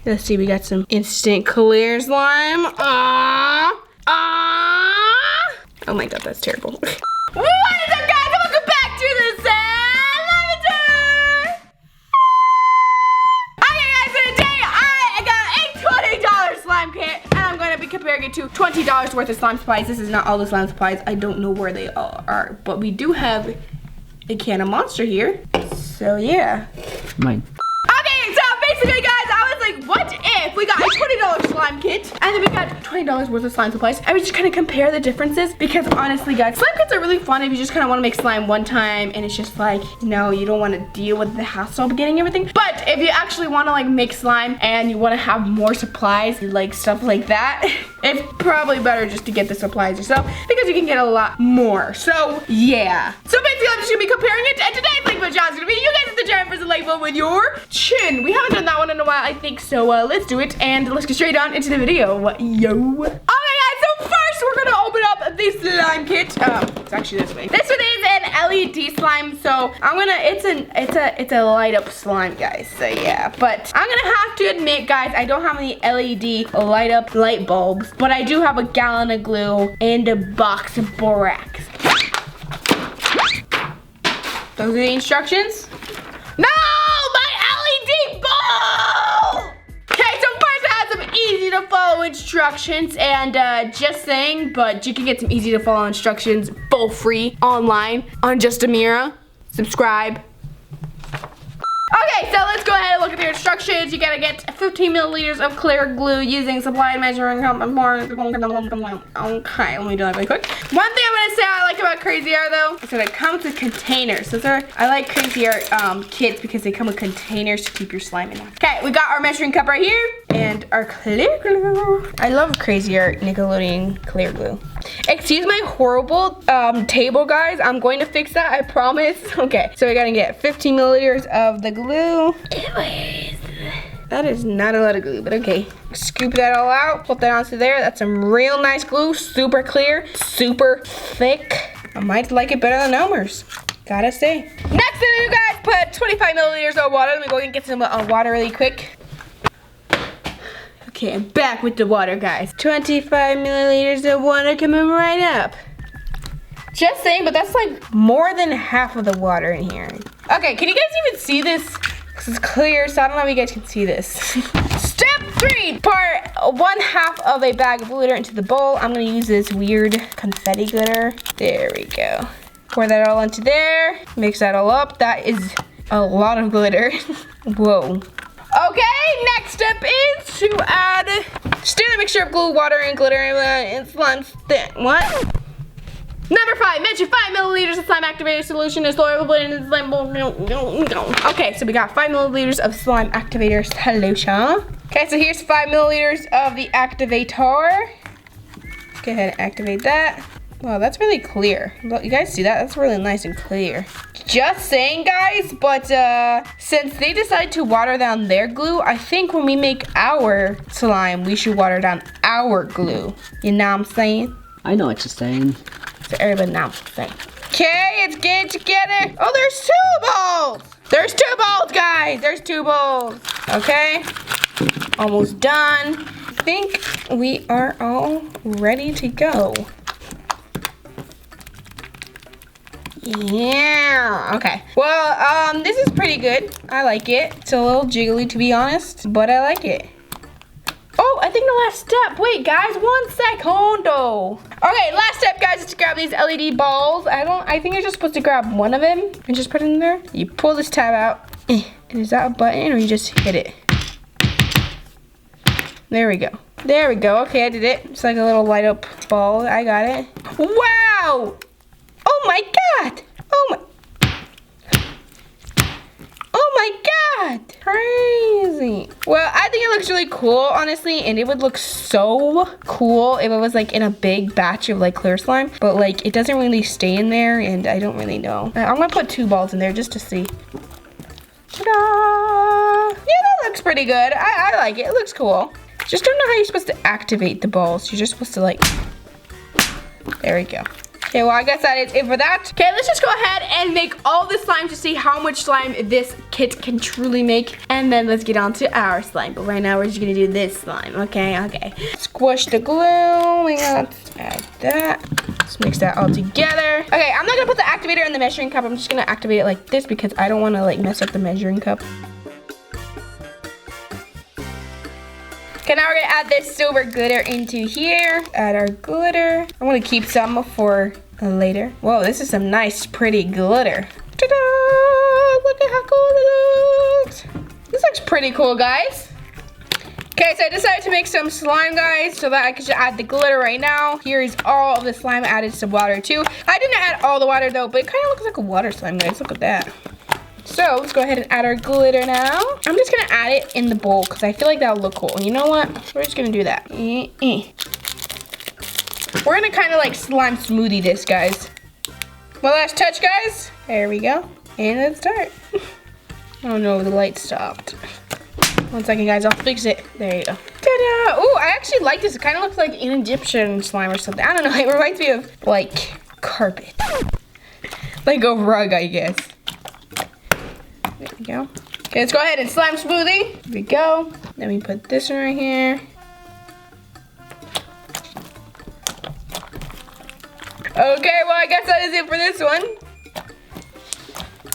Let's see, we got some instant clear slime. Oh my god, that's terrible. What is up, guys? Welcome back to the Slimeatory! Okay, guys, so today I got a $20 slime kit, and I'm going to be comparing it to $20 worth of slime supplies. This is not all the slime supplies. I don't know where they all are, but we do have a can of Monster here. So, yeah. Mine. Okay, so basically, guys, I was like, what if we got a $20 slime kit and then we got $20 worth of slime supplies and we just kind of compare the differences? Because honestly, guys, slime kits are really fun if you just kind of want to make slime one time and it's just like, you know, you don't want to deal with the hassle of getting everything. But if you actually want to like make slime and you want to have more supplies, like stuff like that, it's probably better just to get the supplies yourself because you can get a lot more. So, yeah. So basically, I'm just going to be comparing it, and today's like my job's going to be you guys at the giant for the like button with your chin. We haven't done that one in a while, I think, so let's do it, and let's get straight on into the video. Yo. Okay, guys, so first we're gonna open up the slime kit. It's actually this way. This one is an LED slime, so I'm gonna, it's a light up slime, guys, so yeah. But I'm gonna have to admit, guys, I don't have any LED light up light bulbs, but I do have a gallon of glue and a box of borax. Those are the instructions. No, my LED bulb! Okay, so first I have some easy to follow instructions, and just saying, but you can get some easy to follow instructions for free online on Just Ameerah. Subscribe. Okay, so let's go ahead and look at the instructions. You gotta get 15 milliliters of clear glue using supply and measuring components. Okay, let me do that really quick. One thing I'm gonna say I like about Crazy Art though is that it comes with containers. I like Crazy Art kits because they come with containers to keep your slime in them. Okay, we got our measuring cup right here and our clear glue. I love Crazy Art Nickelodeon clear glue. Excuse my horrible table, guys. I'm going to fix that, I promise. Okay, so we're gonna get 15 milliliters of the glue. Anyways, that is not a lot of glue, but okay. Scoop that all out, put that onto there. That's some real nice glue, super clear, super thick. I might like it better than Elmer's, gotta say. Next thing, you guys, put 25 milliliters of water. Let me go and get some water really quick. Okay, I'm back with the water, guys. 25 milliliters of water coming right up. Just saying, but that's like more than half of the water in here. Okay, can you guys even see this? This is clear, so I don't know if you guys can see this. Step 3, pour 1/2 of a bag of glitter into the bowl. I'm gonna use this weird confetti glitter. There we go. Pour that all into there. Mix that all up. That is a lot of glitter. Whoa. Okay, next step is to add standard mixture of glue, water, and glitter and slime. What? Number 5, mention 5 milliliters of slime activator solution is soluble in the slime bowl. Okay, so we got 5 milliliters of slime activator solution. Okay, so here's 5 milliliters of the activator. Go ahead and activate that. Wow, that's really clear. You guys see that? That's really nice and clear. Just saying, guys, but since they decided to water down their glue, I think when we make our slime, we should water down our glue. You know what I'm saying? I know what you're saying. So everybody knows what I'm saying. Okay, it's getting together. Oh, there's 2 bowls. There's 2 bowls, guys. There's 2 bowls. Okay, almost done. I think we are all ready to go. Yeah, okay. Well, this is pretty good. I like it. It's a little jiggly, to be honest, but I like it. Oh, I think the last step. Wait, guys, 1 secondo. Okay, last step, guys, is to grab these LED balls. I think you're just supposed to grab one of them and just put it in there. You pull this tab out. And is that a button or you just hit it? There we go. There we go. Okay, I did it. It's like a little light up ball. I got it. Wow! Oh my god! Oh my god! Crazy. Well, I think it looks really cool, honestly, and it would look so cool if it was like in a big batch of like clear slime, but like it doesn't really stay in there, and I don't really know. I'm gonna put 2 balls in there just to see. Ta-da! Yeah, that looks pretty good. I like it. It looks cool. Just don't know how you're supposed to activate the balls. You're just supposed to like, there we go. Okay, well, I guess that is it for that. Okay, let's just go ahead and make all the slime to see how much slime this kit can truly make. And then let's get on to our slime. But right now, we're just gonna do this slime, okay? Squish the glue. We got to add that. Let's mix that all together. Okay, I'm not gonna put the activator in the measuring cup. I'm just gonna activate it like this because I don't wanna like mess up the measuring cup. Okay, now we're gonna add this silver glitter into here. Add our glitter. I wanna keep some for later. Whoa, this is some nice, pretty glitter. Ta-da! Look at how cool it looks. This looks pretty cool, guys. Okay, so I decided to make some slime, guys, so that I could just add the glitter right now. Here is all of the slime. I added some water, too. I didn't add all the water, though, but it kind of looks like a water slime, guys. Look at that. So let's go ahead and add our glitter now. I'm just gonna add it in the bowl because I feel like that'll look cool. You know what? We're just gonna do that. We're gonna kind of like slime smoothie this, guys. One last touch, guys. There we go. And let's start. Oh no, the light stopped. 1 second, guys. I'll fix it. There you go. Ta-da! Oh, I actually like this. It kind of looks like an Egyptian slime or something. I don't know. It reminds me of like carpet. Like a rug, I guess. There we go. Okay, let's go ahead and slime smoothie. Here we go. Then we put this one right here. Okay, well, I guess that is it for this one.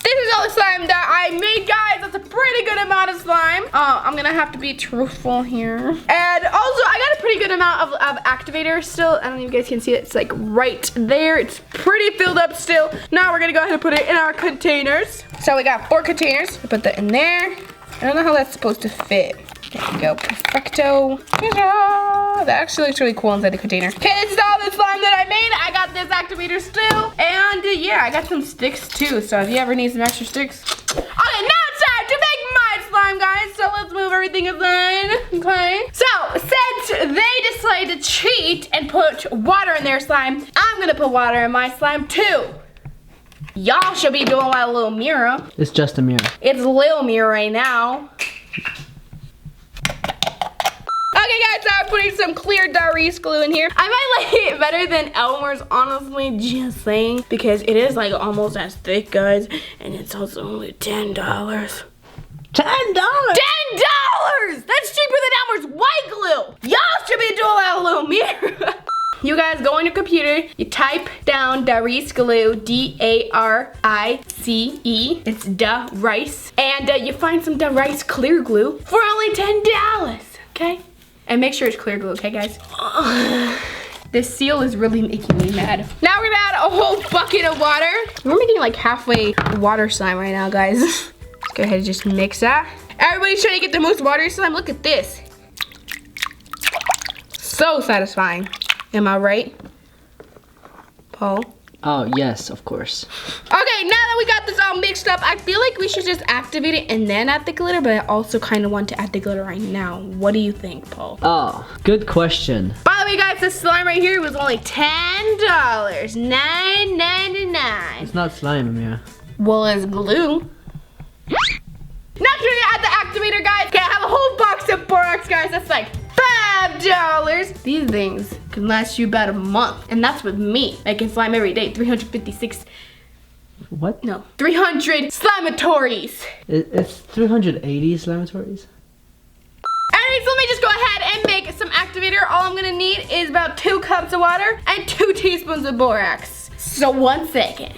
This is all the slime that I made, guys. That's a pretty good amount of slime. I'm gonna have to be truthful here. And also, I got a pretty good amount of activator still. I don't know if you guys can see it. It's like right there. It's pretty filled up still. Now we're gonna go ahead and put it in our containers. So we got 4 containers. We put that in there. I don't know how that's supposed to fit. There we go, perfecto. Ta-da! That actually looks really cool inside the container. Okay, this is all the slime that I made. I got this activator still. And yeah, I got some sticks too. So if you ever need some extra sticks. Okay, now it's time to make my slime, guys. So let's move everything aside, okay? So since they decided to cheat and put water in their slime, I'm gonna put water in my slime too. Y'all should be doing like little Ameerah. It's just Ameerah. It's little Ameerah right now. Okay, guys, so I'm putting some clear Darice glue in here. I might like it better than Elmer's, honestly, just saying, because it is like almost as thick, guys, and it's also only $10. $10? $10! That's cheaper than Elmer's white glue. Y'all should be doing that little Ameerah. You guys go on your computer, you type down Darice glue, D-A-R-I-C-E, it's Darice, and you find some Darice clear glue for only $10, okay? And make sure it's clear glue, okay, guys? This seal is really making me mad. Now we're gonna add a whole bucket of water. We're making like halfway water slime right now, guys. Let's go ahead and just mix that. Everybody's trying to get the most watery slime. Look at this. So satisfying. Am I right, Paul? Oh, yes, of course. Okay, now that we got this all mixed up, I feel like we should just activate it and then add the glitter, but I also kind of want to add the glitter right now. What do you think, Paul? Oh, good question. By the way, guys, this slime right here was only $10. $9.99. It's not slime, Ameerah. Well, it's glue. Next, we're gonna add the activator, guys. Okay, I have a whole box of borax, guys. That's like $5. These things can last you about a month, and that's with me. I can slime every day. 356. What? No, 300 Slimeatories. It's 380 Slimeatories. Anyways, let me just go ahead and make some activator. All I'm gonna need is about 2 cups of water and 2 teaspoons of borax. So 1 second.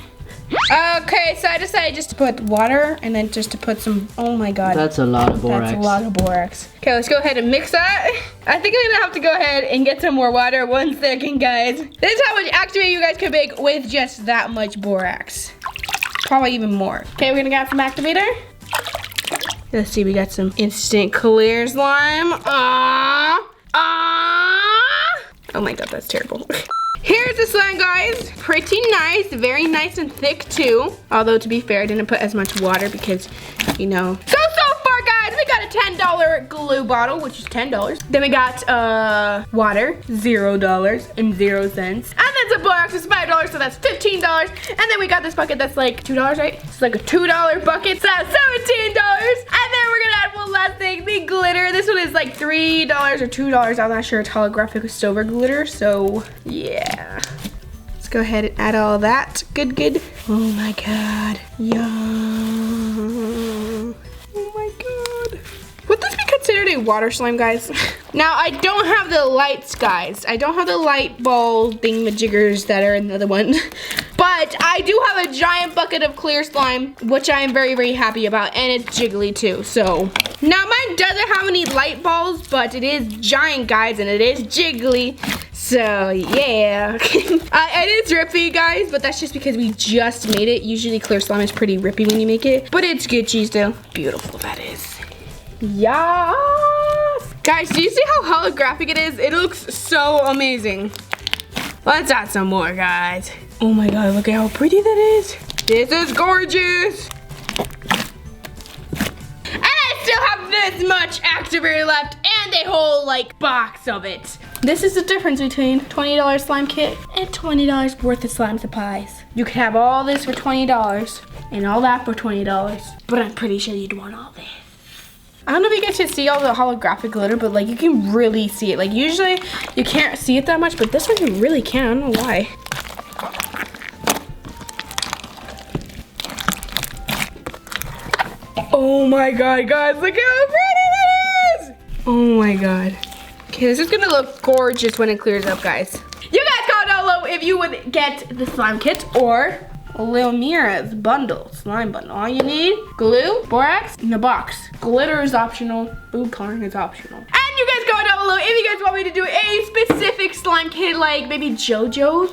Okay, so I decided just to put water and then just to put some, oh my god. That's a lot of borax. That's a lot of borax. Okay, let's go ahead and mix that. I think I'm gonna have to go ahead and get some more water. 1 second, guys. This is how much activator you guys can make with just that much borax. Probably even more. Okay, we're gonna get some activator. Let's see, we got some instant clear slime. Oh my god, that's terrible. Here's the slime, guys. Pretty nice, very nice and thick too. Although to be fair, I didn't put as much water because, you know. So far, guys, we got a $10 glue bottle, which is $10. Then we got water, $0 and 0 cents. And then some borax is $5, so that's $15. And then we got this bucket that's like $2, right? It's like a $2 bucket, so that's $17. And then we're gonna add one last thing, the glitter. This one is like $3 or $2. I'm not sure. It's holographic silver glitter, so yeah. Let's go ahead and add all that. Good, good. Oh my God. Yum. Oh my God. Would this be considered a water slime, guys? Now, I don't have the lights, guys. I don't have the light ball thingamajiggers that are in the other one. But I do have a giant bucket of clear slime, which I am very, very happy about. And it's jiggly too, so. Now, mine doesn't have any light balls, but it is giant, guys, and it is jiggly. So, yeah. It is rippy, guys, but that's just because we just made it. Usually, clear slime is pretty rippy when you make it. But it's good cheese, though. Beautiful, that is. Yes! Guys, do you see how holographic it is? It looks so amazing. Let's add some more, guys. Oh my God, look at how pretty that is. This is gorgeous. And I still have this much Activator left and a whole like box of it. This is the difference between $20 slime kit and $20 worth of slime supplies. You could have all this for $20 and all that for $20, but I'm pretty sure you'd want all this. I don't know if you guys can see all the holographic glitter, but like you can really see it. Like usually you can't see it that much, but this one you really can. I don't know why. Oh my God, guys, look how pretty it is! Oh my God. Okay, this is gonna look gorgeous when it clears up, guys. You guys comment down below if you would get the slime kit or Ameerah's bundle, slime bundle. All you need, glue, borax, in the box. Glitter is optional, food coloring is optional. And you guys comment down below if you guys want me to do a specific slime kit like maybe JoJo's.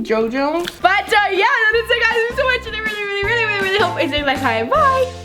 JoJo's. But yeah, that is it, guys. Thank you so much, and I really hope I see you next time. Bye!